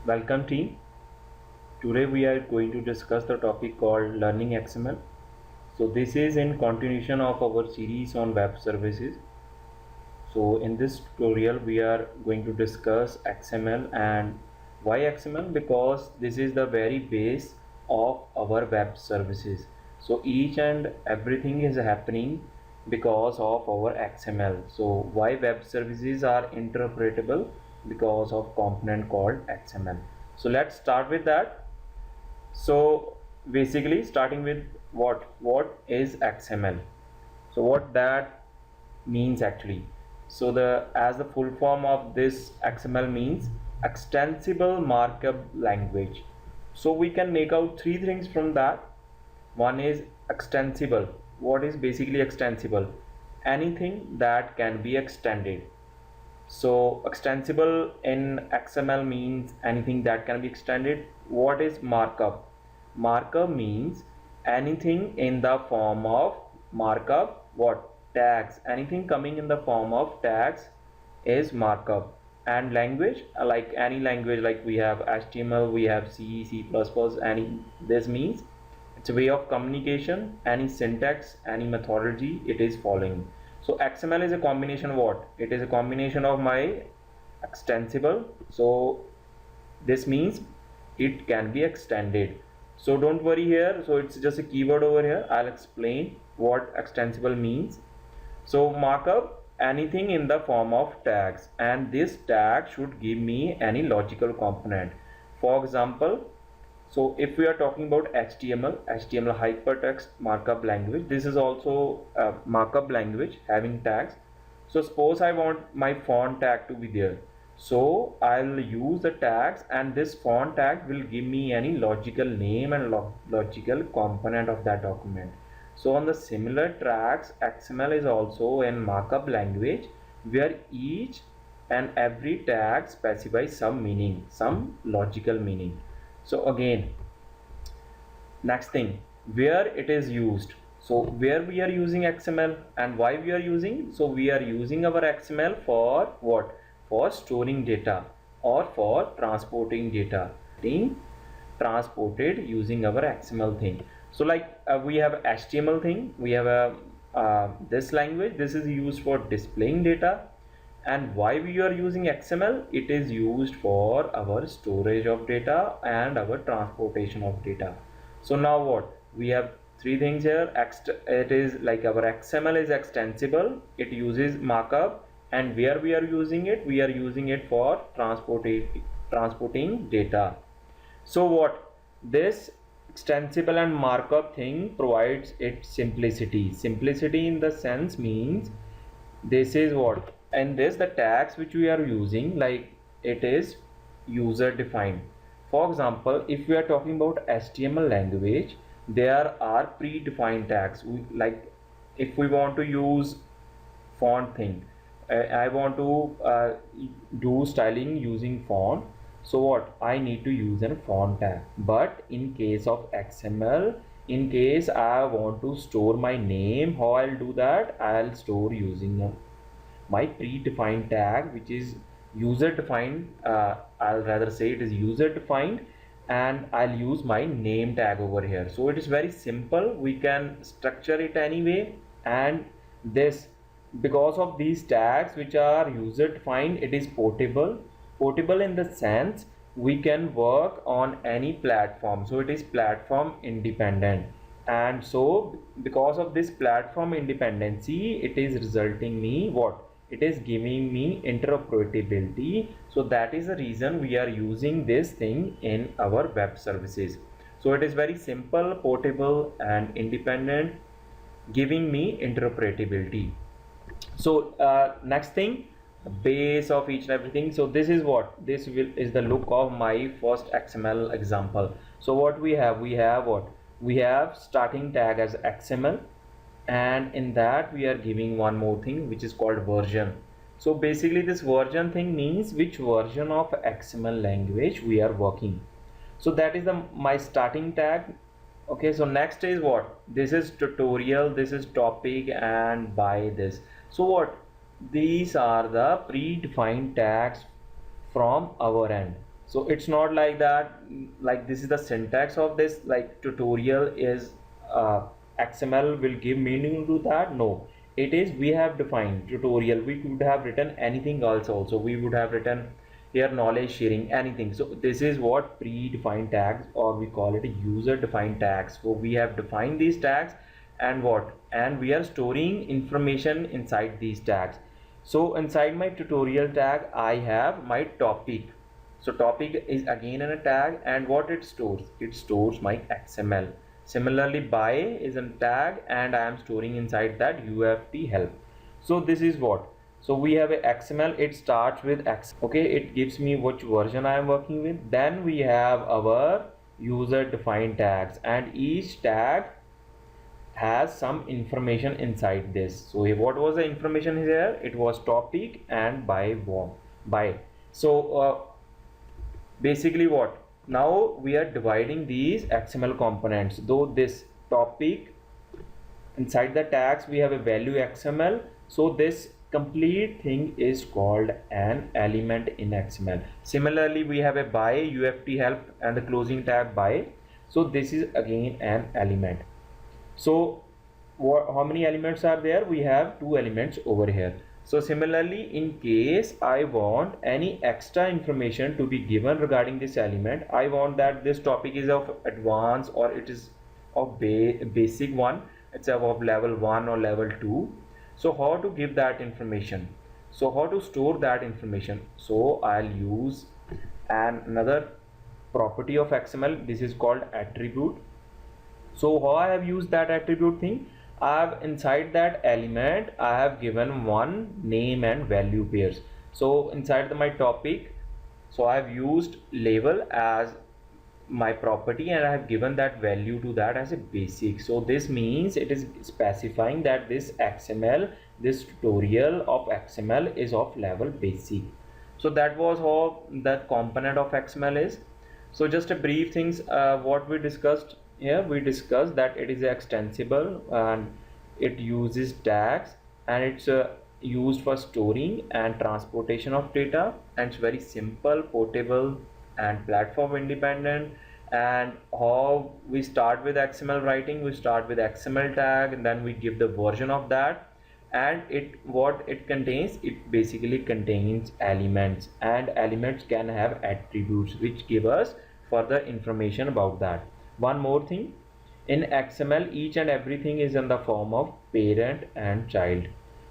Welcome team. Today we are going to discuss the topic called learning XML. So this is in continuation of our series on web services. So in this tutorial we are going to discuss XML. And why XML? Because this is the very base of our web services. So each and everything is happening because of our XML. So why web services are interpretable? Because of component called XML. So let's start with that. So basically starting with what is XML. So what that means actually. So the as the full form of this XML means extensible markup language. So we can make out three things from that. One is extensible. What is basically extensible? Anything that can be extended. So extensible in XML means anything that can be extended. What is markup? Markup means anything in the form of markup. What? Tags. Anything coming in the form of tags is markup. And language, like any language, like we have HTML, we have C, C++, any. This means it's a way of communication, any syntax, any methodology it is following. So XML is a combination of what? It is a combination of my extensible. So this means it can be extended. So don't worry here. So it's just a keyword over here. I'll explain what extensible means. So markup, anything in the form of tags, and this tag should give me any logical component. For example, so if we are talking about HTML hypertext markup language, this is also a markup language having tags. So suppose I want my font tag to be there. So I'll use the tags, and this font tag will give me any logical name and logical component of that document. So on the similar tracks, XML is also in markup language where each and every tag specifies some meaning, some logical meaning. So again, next thing, where it is used. So where we are using XML and why we are using? So we are using our XML for what? For storing data or for transporting data, being transported using our XML thing. So like we have HTML thing, we have a this language, this is used for displaying data. And why we are using XML? It is used for our storage of data and our transportation of data. So now what? We have three things here. It is like our XML is extensible. It uses markup, and where we are using it? We are using it for transporting data. So what? This extensible and markup thing provides it simplicity. Simplicity in the sense means this is what, and this the tags which we are using, like it is user defined. For example, if we are talking about HTML language, there are predefined tags. Like if we want to use font thing, I want to do styling using font. So what, I need to use a font tag. But in case of XML, in case I want to store my name, how I'll do that? I'll store using my predefined tag, which is user defined. I'll rather say it is user defined, and I'll use my name tag over here. So it is very simple. We can structure it anyway. And this, because of these tags which are user defined, it is portable. Portable in the sense we can work on any platform. So it is platform independent. And so because of this platform independency, it is resulting me what? It is giving me interoperability. So that is the reason we are using this thing in our web services. So it is very simple, portable and independent, giving me interoperability. So next thing, the base of each and everything. So this is what, this is the look of my first XML example. So what we have, we have what, we have starting tag as XML, and in that we are giving one more thing which is called version. So basically this version thing means which version of XML language we are working. So that is the my starting tag. Okay, so next is what, this is tutorial, this is topic, and by this. So what, these are the predefined tags from our end. So it's not like that, like this is the syntax of this, like tutorial is XML will give meaning to that. No, it is, we have defined tutorial, we could have written anything else also, we would have written here knowledge sharing, anything. So this is what predefined tags, or we call it user defined tags. So we have defined these tags, and what, and we are storing information inside these tags. So inside my tutorial tag I have my topic. So topic is again in a tag, and what it stores? It stores my XML. Similarly, by is a tag, and I am storing inside that UFT help. So this is what. So we have a XML. It starts with X. Okay, it gives me which version I am working with. Then we have our user defined tags, and each tag has some information inside this. So what was the information here? It was topic and by warm by. So basically what, now we are dividing these XML components. Though this topic, inside the tags we have a value XML, so this complete thing is called an element in XML. Similarly, we have a by UFT help and the closing tag by, so this is again an element. So how many elements are there? We have 2 elements over here. So similarly, in case I want any extra information to be given regarding this element, I want that this topic is of advanced or it is of basic one, it's of level 1 or level 2. So how to give that information? So how to store that information? So I'll use another property of XML. This is called attribute. So how I have used that attribute thing? I have inside that element I have given one name and value pairs. So inside my topic, so I have used label as my property, and I have given that value to that as a basic. So this means it is specifying that this XML, this tutorial of XML is of level basic. So that was how that component of XML is. So just a brief things what we discussed here. We discussed that it is extensible and it uses tags, and it's used for storing and transportation of data, and it's very simple, portable and platform independent. And how we start with XML writing, we start with XML tag, and then we give the version of that. And it, what it contains, it basically contains elements, and elements can have attributes which give us further information about that. One more thing, in XML each and everything is in the form of parent and child.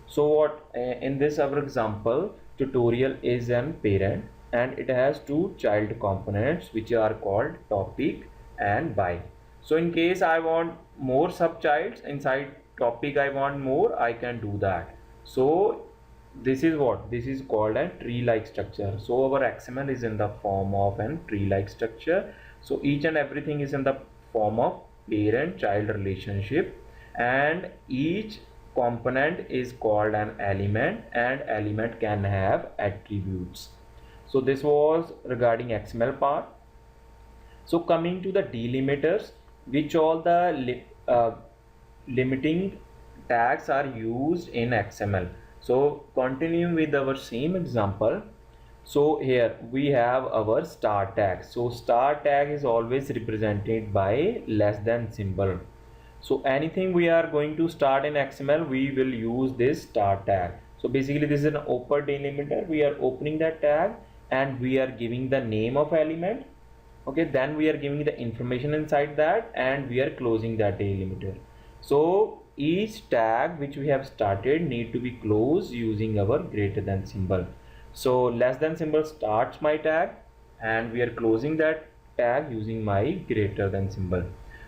So what, in this our example tutorial is an parent, and it has 2 child components which are called topic and by. So in case I want more subchilds inside topic, I want more, I can do that. So this is what, this is called a tree like structure. So our XML is in the form of an tree like structure. So each and everything is in the form of parent child relationship, and each component is called an element, and element can have attributes. So this was regarding XML part. So coming to the delimiters, which all the limiting tags are used in XML. So continuing with our same example, so here we have our star tag. So star tag is always represented by less than symbol. So anything we are going to start in XML, we will use this star tag. So basically this is an open delimiter. We are opening that tag and we are giving the name of element. Okay, then we are giving the information inside that, and we are closing that delimiter. So each tag which we have started need to be closed using our greater than symbol. So less than symbol starts my tag, and we are closing that tag using my greater than symbol.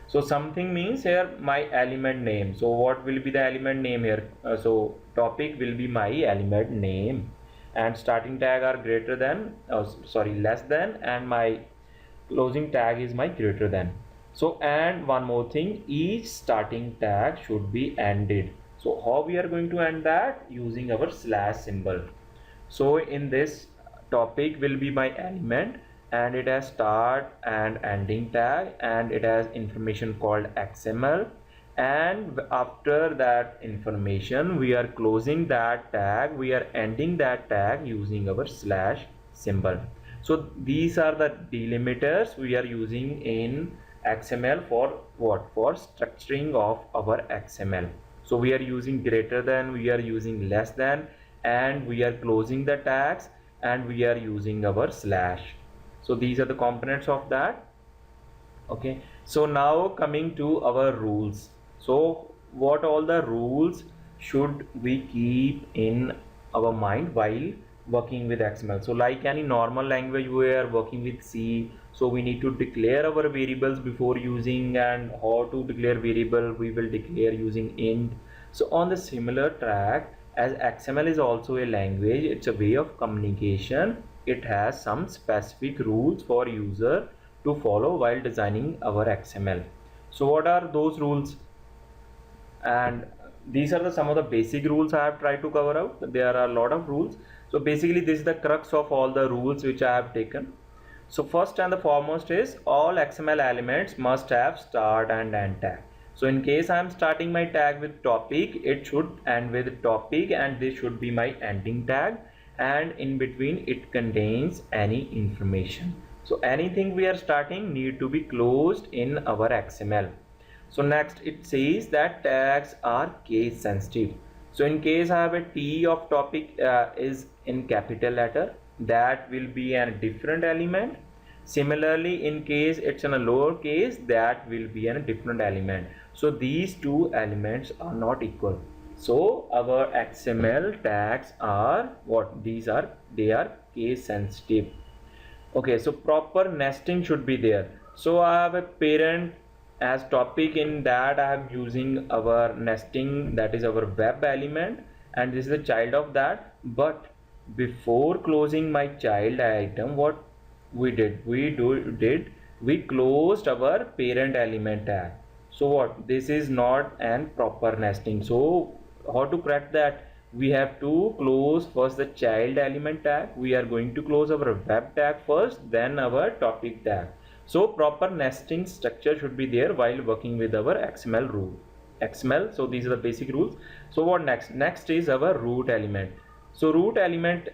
So something means here my element name. So what will be the element name here? So topic will be my element name, and starting tag are greater than, less than, and my closing tag is my greater than. So, and one more thing, each starting tag should be ended. So how we are going to end that? Using our slash symbol. So in this topic will be my element, and it has start and ending tag, and it has information called XML, and after that information we are closing that tag, we are ending that tag using our slash symbol. So these are the delimiters we are using in XML for what? For structuring of our XML. So we are using greater than, we are using less than, and we are closing the tags, and we are using our slash. So these are the components of that. Okay, so now coming to our rules. So what all the rules should we keep in our mind while working with XML? So like any normal language, we are working with C, so we need to declare our variables before using, and how to declare variable, we will declare using int. So on the similar track, as XML is also a language, it's a way of communication, it has some specific rules for user to follow while designing our XML. So what are those rules? And these are some of the basic rules I have tried to cover out. There are a lot of rules. So basically this is the crux of all the rules which I have taken. So first and the foremost is all XML elements must have start and end tag. So in case I am starting my tag with topic, it should end with topic, and this should be my ending tag, and in between it contains any information. So anything we are starting need to be closed in our XML. So next it says that tags are case sensitive. So in case I have a T of topic is in capital letter, that will be a different element. Similarly, in case it's in a lower case, that will be a different element. So these two elements are not equal. So our XML tags are what? They are case sensitive. Okay, so proper nesting should be there. So I have a parent as topic, in that I am using our nesting, that is our web element, and this is the child of that. But before closing my child item, what we did, we closed our parent element tag. So what, this is not an proper nesting. So how to correct that? We have to close first the child element tag, we are going to close our web tag first, then our topic tag. So proper nesting structure should be there while working with our XML rule. XML, so these are the basic rules. So what next? Next is our root element. So root element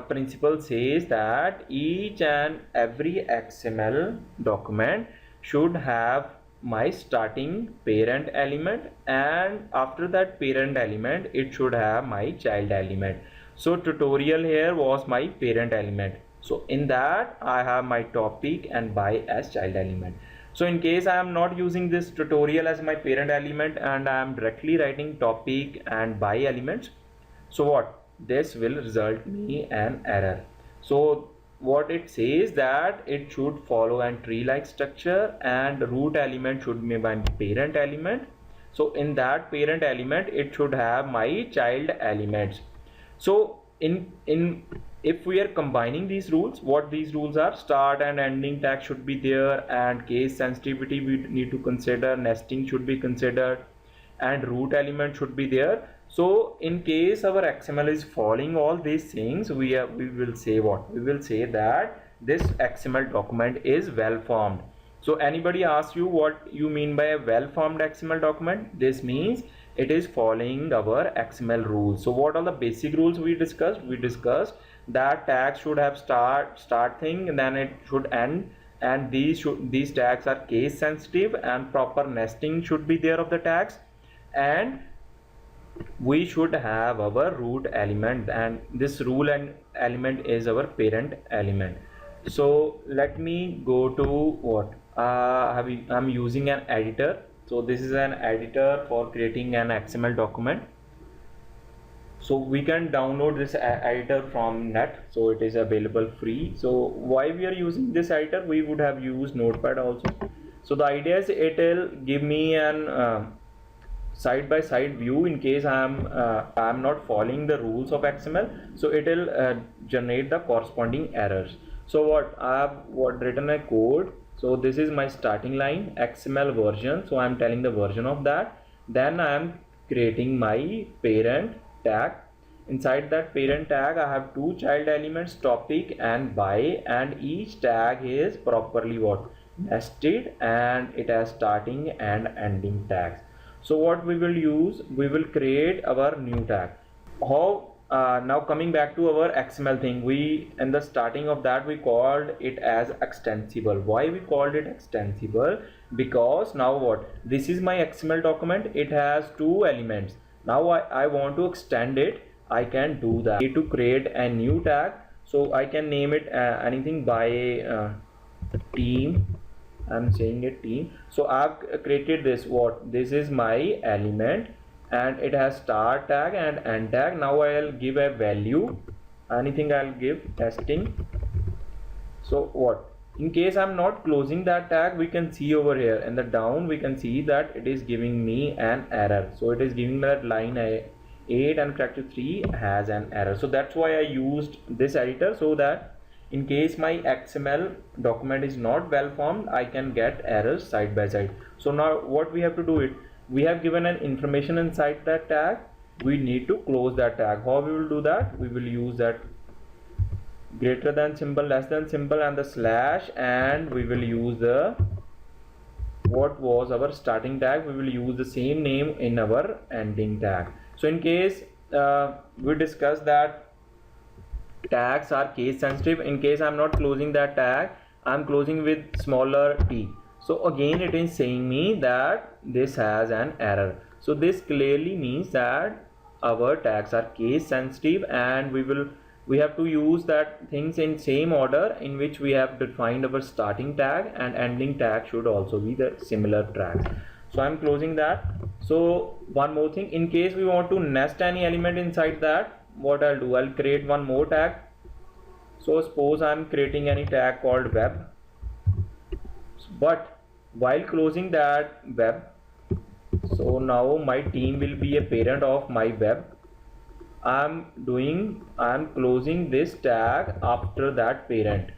principle says that each and every XML document should have my starting parent element, and after that parent element it should have my child element. So tutorial here was my parent element. So in that I have my topic and by as child element. So in case I am not using this tutorial as my parent element and I am directly writing topic and by elements, so what, this will result me an error. So what it says that it should follow a tree like structure, and root element should be my parent element. So in that parent element it should have my child elements. So in if we are combining these rules, what these rules are: start and ending tag should be there, and case sensitivity we need to consider, nesting should be considered, and root element should be there. So in case our XML is following all these things, we will say what? We will say that this XML document is well formed. So anybody asks you what you mean by a well formed XML document, this means it is following our XML rules. So what are the basic rules we discussed? We discussed that tags should have start thing, and then it should end, and these tags are case sensitive, and proper nesting should be there of the tags, and we should have our root element, and this rule and element is our parent element. So let me go to what I'm using an editor. So this is an editor for creating an XML document. So we can download this editor from net, so it is available free. So why we are using this editor? We would have used Notepad also. So the idea is it will give me an side-by-side view in case I am not following the rules of XML. So it will generate the corresponding errors. So what I have written a code. So this is my starting line, XML version. So I am telling the version of that. Then I am creating my parent tag. Inside that parent tag I have two child elements, topic and by, and each tag is properly what? Nested, and it has starting and ending tags. So what we will use, we will create our new tag. How now coming back to our XML thing, we in the starting of that we called it as extensible. Why we called it extensible? Because now what, this is my XML document, it has two elements. Now I want to extend it, I can do that. I need to create a new tag, so I can name it anything by team. I'm saying it team. So I've created this, what, this is my element and it has start tag and end tag. Now I'll give a value, anything I'll give testing. So what, in case I'm not closing that tag, we can see over here in the down, we can see that it is giving me an error. So it is giving me that line 8 and character 3 has an error. So that's why I used this editor, so that in case my XML document is not well formed, I can get errors side by side. So now what we have to do it, we have given an information inside that tag, we need to close that tag. How we will do that? We will use that greater than symbol, less than symbol and the slash, and we will use the, what was our starting tag, we will use the same name in our ending tag. So in case we discussed that tags are case sensitive, in case I'm not closing that tag, I'm closing with smaller t, so again it is saying me that this has an error. So this clearly means that our tags are case sensitive, and we have to use that things in same order in which we have defined our starting tag, and ending tag should also be the similar tags. So I'm closing that. So one more thing, in case we want to nest any element inside that, what I'll do, I'll create one more tag. So suppose I'm creating any tag called web, but while closing that web, so now my team will be a parent of my web. I'm closing this tag after that parent.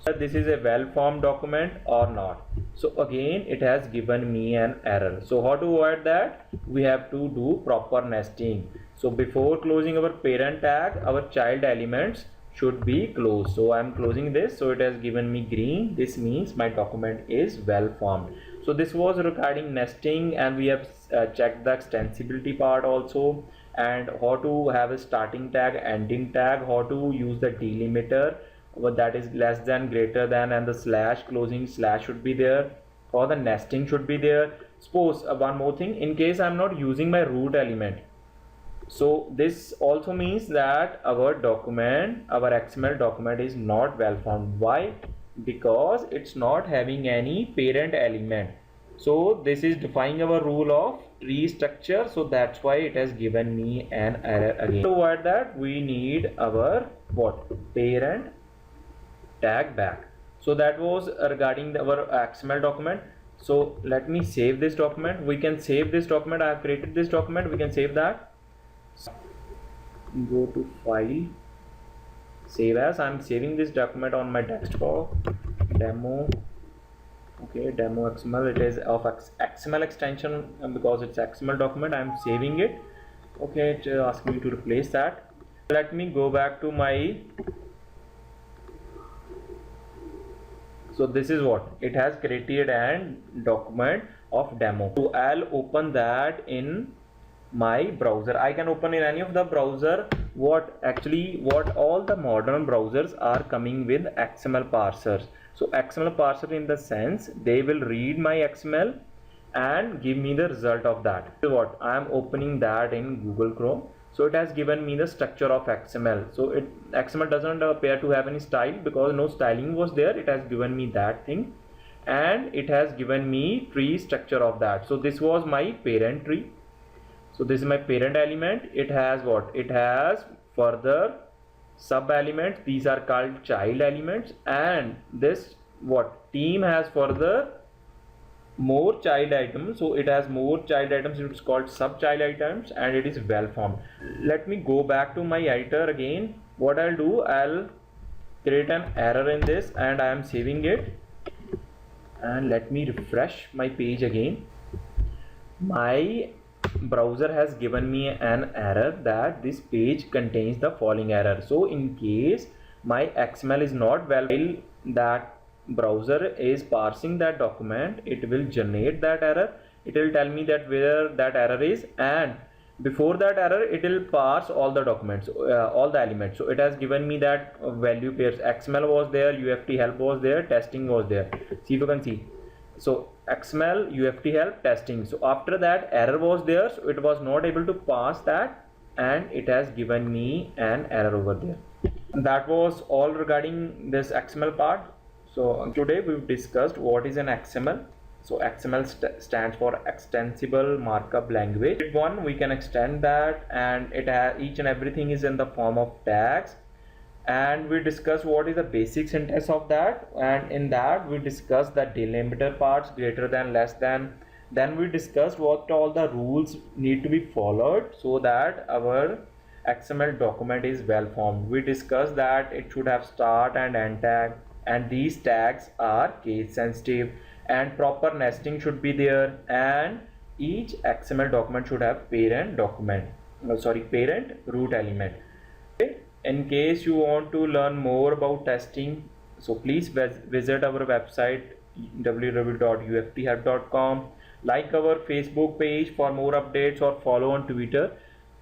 So this is a well formed document or not. So again it has given me an error. So how to avoid that? We have to do proper nesting. So before closing our parent tag, our child elements should be closed. So I'm closing this, so it has given me green. This means my document is well formed. So this was regarding nesting, and we have checked the extensibility part also, and how to have a starting tag, ending tag, how to use the delimiter, that is less than, greater than, and the slash, closing slash should be there, or the nesting should be there. Suppose one more thing, in case I'm not using my root element, so this also means that our document, our XML document is not well formed. Why? Because it's not having any parent element. So this is defying our rule of tree structure, so that's why it has given me an error again. To avoid that, we need our what, parent tag back. So that was regarding our XML document. So let me save this document. We can save this document. I have created this document, we can save that. Go to file, save as. I'm saving this document on my desktop, demo. Okay, demo XML, it is of XML extension, because it's XML document, I'm saving it. Okay, it's asking me to replace that. Let me go back to my, so this is what it has created, and document of demo. So I'll open that in my browser. I can open in any of the browser. What all the modern browsers are coming with XML parsers. So XML parser, in the sense they will read my XML and give me the result of that. So what, I am opening that in Google Chrome. So it has given me the structure of XML. So XML doesn't appear to have any style, because no styling was there. It has given me that thing, and it has given me tree structure of that. So this was my parent tree. So this is my parent element. It has what, it has further sub elements, these are called child elements, and this what, team has further more child items. So it has more child items, it's called sub child items, and it is well formed. Let me go back to my editor again. What I'll do, I'll create an error in this, and I am saving it, and let me refresh my page again. My browser has given me an error that this page contains the following error. So in case my XML is not well, while that browser is parsing that document, it will generate that error. It will tell me that where that error is, and before that error it will parse all the documents, all the elements. So it has given me that value pairs, XML was there, UFT help was there, testing was there. See if you can see. So XML, UFT help, testing. So after that error was there, so it was not able to pass that, and it has given me an error over there. That was all regarding this XML part. So today we've discussed what is an XML. So XML stands for extensible markup language. One, we can extend that, and it has each and everything is in the form of tags, and we discuss what is the basic syntax of that, and in that we discuss the delimiter parts, greater than, less than. Then we discussed what all the rules need to be followed so that our XML document is well formed. We discussed that it should have start and end tag, and these tags are case sensitive, and proper nesting should be there, and each XML document should have parent document, parent root element. Okay. In case you want to learn more about testing, so please visit our website www.ufthelp.com, like our Facebook page for more updates, or follow on Twitter.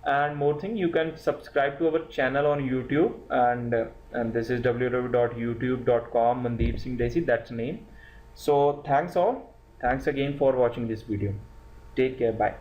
And more thing, you can subscribe to our channel on YouTube, and this is www.youtube.com, Mandeep Singh Desi, that's name. So thanks all, thanks again for watching this video. Take care, bye.